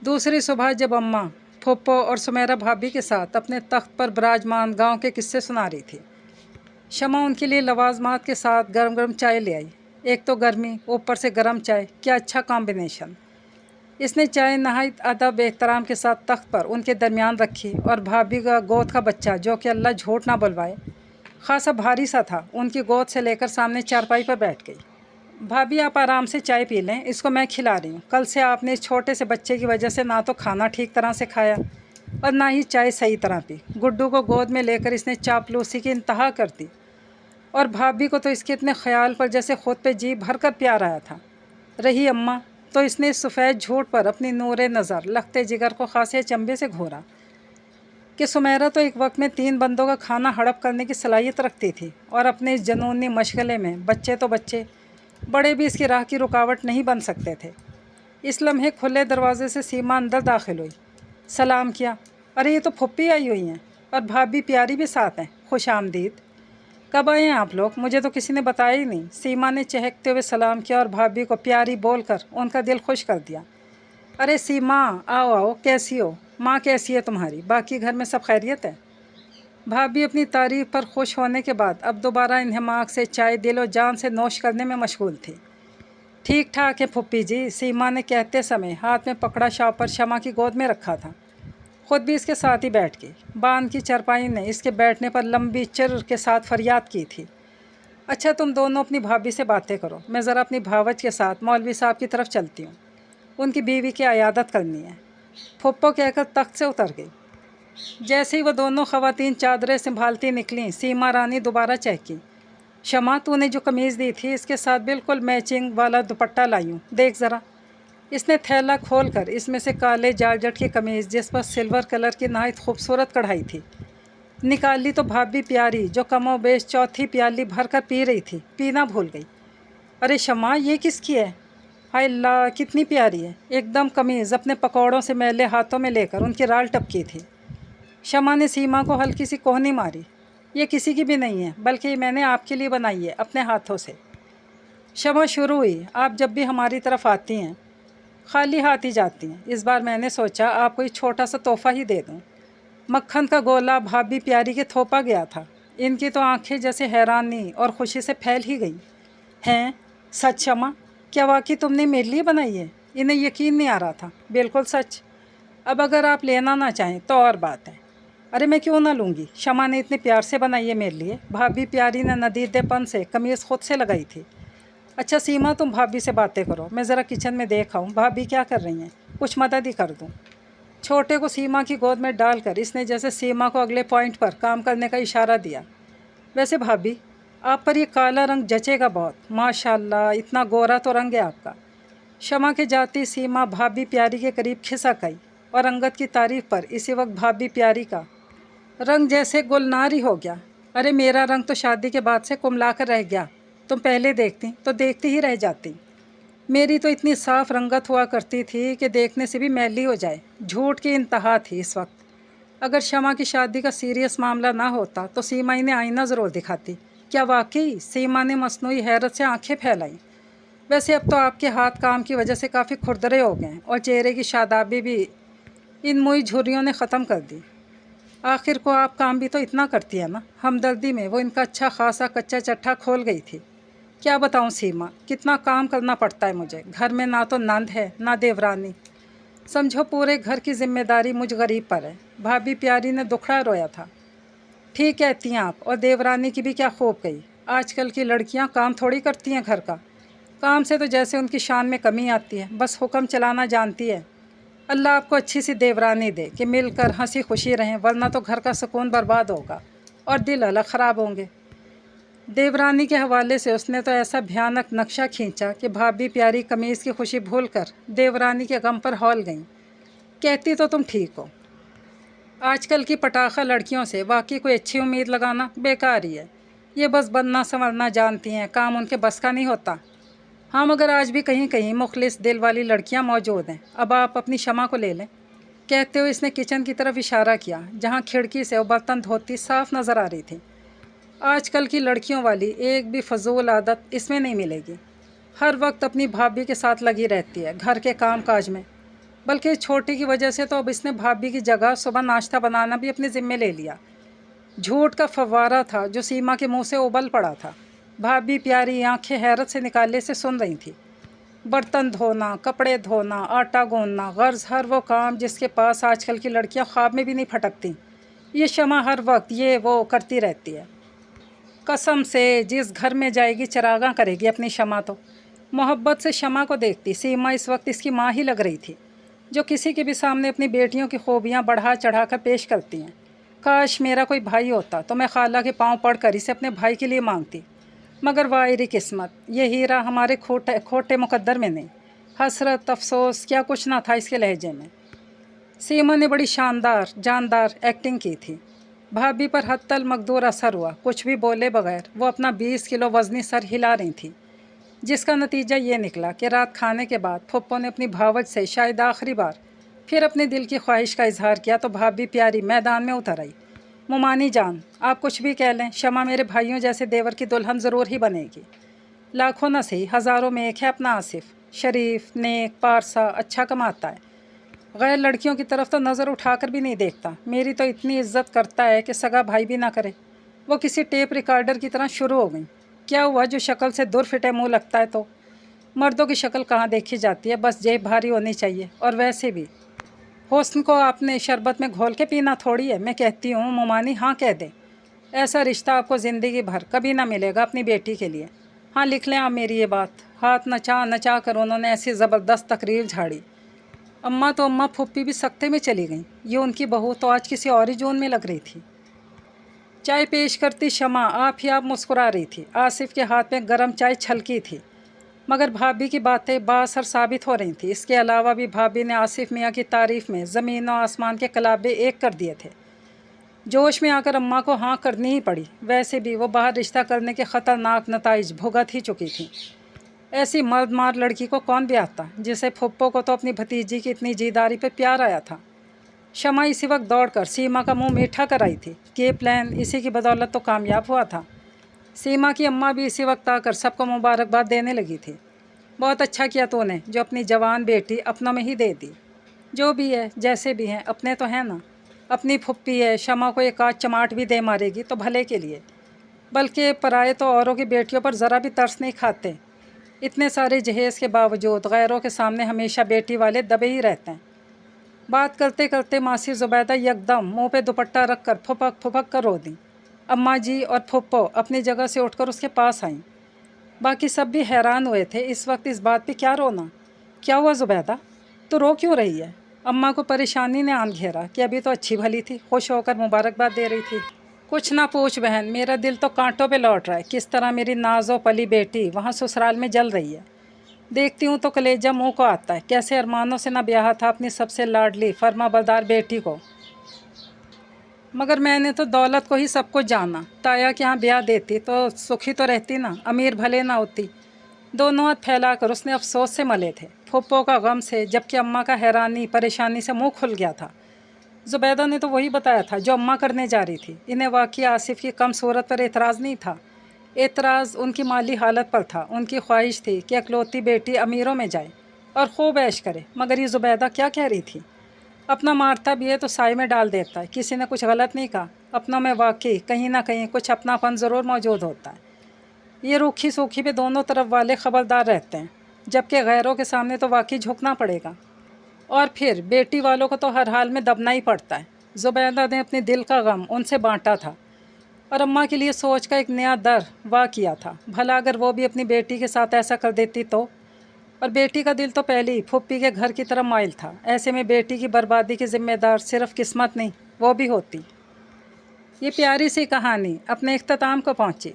दूसरी सुबह जब अम्मा फुप्पो और सुमेरा भाभी के साथ अपने तख्त पर विराजमान गांव के किस्से सुना रही थी, शमा उनके लिए लवाजमात के साथ गरम गरम चाय ले आई। एक तो गर्मी, ऊपर से गरम चाय, क्या अच्छा कॉम्बिनेशन। इसने चाय नहायत अदब एहतराम के साथ तख्त पर उनके दरमियान रखी और भाभी का गोद का बच्चा, जो कि अल्लाह झूठ ना बुलवाए खासा भारी सा था, उनकी गोद से लेकर सामने चारपाई पर बैठ गई। भाभी आप आराम से चाय पी लें, इसको मैं खिला रही हूँ। कल से आपने इस छोटे से बच्चे की वजह से ना तो खाना ठीक तरह से खाया और ना ही चाय सही तरह पी। गुड्डू को गोद में लेकर इसने चापलूसी की इंतहा कर दी और भाभी को तो इसके इतने ख्याल पर जैसे खुद पे जी भर कर प्यार आया था। रही अम्मा तो इसने इस सफ़ेद झूठ पर अपनी नूरे नज़र लखते जिगर को खासे चंबे से घोरा कि सुमेरा तो एक वक्त में 3 बंदों का खाना हड़प करने की सलाहियत रखती थी और अपने इस जनूनी मशगले में बच्चे तो बच्चे, बड़े भी इसकी राह की रुकावट नहीं बन सकते थे। इस लम्हे खुले दरवाजे से सीमा अंदर दाखिल हुई, सलाम किया। अरे ये तो फुप्पी आई हुई हैं और भाभी प्यारी भी साथ हैं, खुश आमदीद। कब आए हैं आप लोग? मुझे तो किसी ने बताया ही नहीं। सीमा ने चहकते हुए सलाम किया और भाभी को प्यारी बोलकर उनका दिल खुश कर दिया। अरे सीमा आओ आओ, कैसी हो? माँ कैसी है तुम्हारी? बाकी घर में सब खैरियत है? भाभी अपनी तारीफ पर खुश होने के बाद अब दोबारा इन्हमाक से चाय दिल और जान से नोश करने में मशगूल थी। ठीक ठाक है फुप्पी जी, सीमा ने कहते समय हाथ में पकड़ा शॉपर शमा की गोद में रखा था। खुद भी इसके साथ ही बैठ गई। बांध की चारपाई ने इसके बैठने पर लंबी चिर के साथ फरियाद की थी। अच्छा तुम दोनों अपनी भाभी से बातें करो, मैं ज़रा अपनी भावज के साथ मौलवी साहब की तरफ चलती हूँ, उनकी बीवी की अयादत करनी है। फुप्पो कहकर तख्त से उतर गई। जैसे ही वो दोनों ख़वातीन चादरें संभालती निकलीं, सीमा रानी दोबारा चहकी। शमा तूने जो कमीज़ दी थी इसके साथ बिल्कुल मैचिंग वाला दुपट्टा लाई हूँ, देख ज़रा। इसने थैला खोलकर इसमें से काले जारजट की कमीज़, जिस पर सिल्वर कलर की नहायत खूबसूरत कढ़ाई थी, निकाल ली तो भाभी प्यारी, जो कमो बेश चौथी प्याली भर कर पी रही थी, पीना भूल गई। अरे शमा ये किसकी है? हाय अल्लाह कितनी प्यारी है। एकदम कमीज़ अपने पकौड़ों से मैले हाथों में लेकर उनकी राल टपकी थी। शमा ने सीमा को हल्की सी कोहनी मारी। ये किसी की भी नहीं है, बल्कि मैंने आपके लिए बनाई है अपने हाथों से। शमा शुरू हुई, आप जब भी हमारी तरफ आती हैं खाली हाथ ही जाती हैं। इस बार मैंने सोचा आपको एक छोटा सा तोहफ़ा ही दे दूं। मक्खन का गोला भाभी प्यारी के थोपा गया था। इनकी तो आंखें जैसे हैरानी और खुशी से फैल ही गई। हैं सच शमा? क्या वाकई तुमने मेरे लिए बनाई है? इन्हें यकीन नहीं आ रहा था। बिल्कुल सच। अब अगर आप लेना ना चाहें तो और बात है। अरे मैं क्यों ना लूँगी, शमा ने इतने प्यार से बनाई है मेरे लिए। भाभी प्यारी ने नदीदेपन से कमीज़ खुद से लगाई थी। अच्छा सीमा तुम भाभी से बातें करो, मैं ज़रा किचन में देख आऊँ भाभी क्या कर रही हैं, कुछ मदद ही कर दूँ। छोटे को सीमा की गोद में डालकर इसने जैसे सीमा को अगले पॉइंट पर काम करने का इशारा दिया। वैसे भाभी आप पर ये काला रंग जचेगा बहुत, माशाल्लाह इतना गोरा तो रंग है आपका। शमा के जाती सीमा भाभी प्यारी के करीब खिसक आई और अंगद की तारीफ पर इसी वक्त भाभी प्यारी का रंग जैसे गुलनार ही हो गया। अरे मेरा रंग तो शादी के बाद से कुमला कर रह गया, तुम पहले देखती तो देखती ही रह जाती। मेरी तो इतनी साफ रंगत हुआ करती थी कि देखने से भी मैली हो जाए। झूठ की इंतहा थी इस वक्त। अगर शमा की शादी का सीरियस मामला ना होता तो सीमा इन्हें आईना ज़रूर दिखाती। क्या वाकई? सीमा ने मसनूई हैरत से आंखें फैलाई। वैसे अब तो आपके हाथ काम की वजह से काफ़ी खुरदरे हो गए हैं और चेहरे की शादाबी भी इन मुई झुर्रियों ने ख़त्म कर दी। आखिर को आप काम भी तो इतना करती है ना। हमदर्दी में वो इनका अच्छा खासा कच्चा चट्टा खोल गई थी। क्या बताऊं सीमा, कितना काम करना पड़ता है मुझे। घर में ना तो नंद है ना देवरानी, समझो पूरे घर की जिम्मेदारी मुझ गरीब पर है। भाभी प्यारी ने दुखड़ा रोया था। ठीक कहती हैं आप, और देवरानी की भी क्या खूब गई। आजकल की लड़कियां काम थोड़ी करती हैं घर का। काम से तो जैसे उनकी शान में कमी आती है, बस हुक्म चलाना जानती है। अल्लाह आपको अच्छी सी देवरानी दे कि मिलकर हंसी खुशी रहें, वरना तो घर का सुकून बर्बाद होगा और दिल अलग ख़राब होंगे। देवरानी के हवाले से उसने तो ऐसा भयानक नक्शा खींचा कि भाभी प्यारी कमीज़ की खुशी भूलकर देवरानी के गम पर हौल गईं। कहती तो तुम ठीक हो। आजकल की पटाखा लड़कियों से वाकई कोई अच्छी उम्मीद लगाना बेकार ही है। ये बस बनना संवरना जानती हैं, काम उनके बस का नहीं होता। हाँ, मगर आज भी कहीं कहीं मुखलिस दिल वाली लड़कियां मौजूद हैं। अब आप अपनी शमा को ले लें। कहते हुए इसने किचन की तरफ इशारा किया, जहाँ खिड़की से वो बर्तन धोती साफ नज़र आ रही थी। आजकल की लड़कियों वाली एक भी फजूल आदत इसमें नहीं मिलेगी। हर वक्त अपनी भाभी के साथ लगी रहती है घर के काम काज में। बल्कि इस छोटी की वजह से तो अब इसने भाभी की जगह सुबह नाश्ता बनाना भी अपने ज़िम्मे ले लिया। झूठ का फव्वारा था जो सीमा के मुंह से उबल पड़ा था। भाभी प्यारी आंखें हैरत से निकाले से सुन रही थी। बर्तन धोना, कपड़े धोना, आटा गूंदना, गर्ज हर वो काम जिसके पास आजकल की लड़कियां ख्वाब में भी नहीं फटकती, ये शमा हर वक्त ये वो करती रहती है। कसम से जिस घर में जाएगी चरागा करेगी अपनी शमा तो। मोहब्बत से शमा को देखती सीमा इस वक्त इसकी माँ ही लग रही थी, जो किसी के भी सामने अपनी बेटियों की खूबियाँ बढ़ा चढ़ा कर पेश करती हैं। काश मेरा कोई भाई होता तो मैं खाला के पाँव पड़ कर इसे अपने भाई के लिए मांगती, मगर वायरी किस्मत, ये हीरा हमारे खोटे खोटे मुकद्दर में नहीं। हसरत अफसोस क्या कुछ ना था इसके लहजे में। सीमा ने बड़ी शानदार जानदार एक्टिंग की थी। भाभी पर हत्तल मकदूर असर हुआ। कुछ भी बोले बगैर वो अपना 20 किलो वज़नी सर हिला रही थी, जिसका नतीजा ये निकला कि रात खाने के बाद फुप्पो ने अपनी भावज से शायद आखिरी बार फिर अपने दिल की ख्वाहिश का इजहार किया तो भाभी प्यारी मैदान में उतर आई। मुमानी जान, आप कुछ भी कह लें, शमा मेरे भाइयों जैसे देवर की दुल्हन ज़रूर ही बनेगी। लाखों न सही हज़ारों में एक है अपना आसिफ, शरीफ, नेक, पारसा, अच्छा कमाता है। गैर लड़कियों की तरफ तो नज़र उठाकर भी नहीं देखता। मेरी तो इतनी इज्जत करता है कि सगा भाई भी ना करे। वो किसी टेप रिकॉर्डर की तरह शुरू हो गई। क्या हुआ जो शक्ल से दूर फिटे मुँह लगता है तो? मर्दों की शक्ल कहाँ देखी जाती है, बस जेब भारी होनी चाहिए। और वैसे भी हुस्न को आपने शरबत में घोल के पीना थोड़ी है। मैं कहती हूँ मुमानी हाँ कह दे, ऐसा रिश्ता आपको ज़िंदगी भर कभी ना मिलेगा अपनी बेटी के लिए। हाँ, लिख लें आप मेरी ये बात। हाथ नचा नचा कर उन्होंने ऐसी ज़बरदस्त तकरीर झाड़ी। अम्मा तो अम्मा फुप्पी भी सख्ते में चली गईं। ये उनकी बहू तो आज किसी और ही जोन में लग रही थी। चाय पेश करती शमा आप मुस्कुरा रही थी। आसिफ के हाथ में गर्म चाय छलकी थी, मगर भाभी की बातें बाअसर साबित हो रही थी। इसके अलावा भी भाभी ने आसिफ मियाँ की तारीफ़ में ज़मीन और आसमान के कलाबे एक कर दिए थे। जोश में आकर अम्मा को हाँ करनी ही पड़ी। वैसे भी वो बाहर रिश्ता करने के ख़तरनाक नताइज भुगत ही चुकी थी। ऐसी मर्द मार लड़की को कौन ब्याहता, जिसे फुप्पो को तो अपनी भतीजी की इतनी जीदारी पे प्यार आया था। शमा इसी वक्त दौड़कर सीमा का मुंह मीठा कराई थी कि ये प्लान इसी की बदौलत तो कामयाब हुआ था। सीमा की अम्मा भी इसी वक्त आकर सबको मुबारकबाद देने लगी थी। बहुत अच्छा किया तूने जो अपनी जवान बेटी अपनों में ही दे दी। जो भी है जैसे भी हैं अपने तो हैं ना। अपनी फुप्पी है, शमा को एक आध चमाट भी दे मारेगी तो भले के लिए। बल्कि पराए तो औरों की बेटियों पर ज़रा भी तरस नहीं खाते। इतने सारे जहेज़ के बावजूद गैरों के सामने हमेशा बेटी वाले दबे ही रहते हैं। बात करते करते मासी ज़ुबैदा यकदम मुंह पे दुपट्टा रख कर फुपक फुपक कर रो दी। अम्मा जी और फुप्पो अपनी जगह से उठकर उसके पास आईं। बाकी सब भी हैरान हुए थे इस वक्त इस बात पे क्या रोना। क्या हुआ ज़ुबैदा, तो रो क्यों रही है? अम्मा को परेशानी ने आन घेरा कि अभी तो अच्छी भली थी, खुश होकर मुबारकबाद दे रही थी। कुछ ना पूछ बहन, मेरा दिल तो कांटों पे लौट रहा है। किस तरह मेरी नाज़ो पली बेटी वहाँ ससुराल में जल रही है। देखती हूँ तो कलेजा मुंह को आता है। कैसे अरमानों से न ब्याह था अपनी सबसे लाडली फर्माबरदार बेटी को, मगर मैंने तो दौलत को ही सब कुछ जाना। ताया के यहाँ ब्याह देती तो सुखी तो रहती ना, अमीर भले ना होती। दोनों हाथ फैलाकर उसने अफसोस से मले थे, फुप्पो का गम से, जबकि अम्मा का हैरानी परेशानी से मुंह खुल गया था। जुबैदा ने तो वही बताया था जो अम्मा करने जा रही थी। इन्हें वाकई आसिफ की कम सूरत पर एतराज़ नहीं था, एतराज़ उनकी माली हालत पर था। उनकी ख्वाहिश थी कि अकलौती बेटी अमीरों में जाए और खूब ऐश करे। मगर ये जुबैदा क्या कह रही थी? अपना मारता भी है तो साए में डाल देता है। किसी ने कुछ गलत नहीं कहा। अपनों में वाकई कहीं ना कहीं कुछ अपनापन ज़रूर मौजूद होता है। ये रूखी सूखी पे दोनों तरफ वाले ख़बरदार रहते हैं, जबकि गैरों के सामने तो वाकई झुकना पड़ेगा। और फिर बेटी वालों को तो हर हाल में दबना ही पड़ता है। जुबैदा ने अपने दिल का गम उनसे बांटा था और अम्मा के लिए सोच का एक नया दर वाह किया था। भला अगर वो भी अपनी बेटी के साथ ऐसा कर देती तो। और बेटी का दिल तो पहले ही फुप्पी के घर की तरफ माइल था। ऐसे में बेटी की बर्बादी की जिम्मेदार सिर्फ किस्मत नहीं, वो भी होती। ये प्यारी सी कहानी अपने इख्तिताम को पहुँची।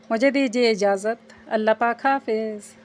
मुझे दीजिए इजाज़त। अल्लाह पाक हाफिज़।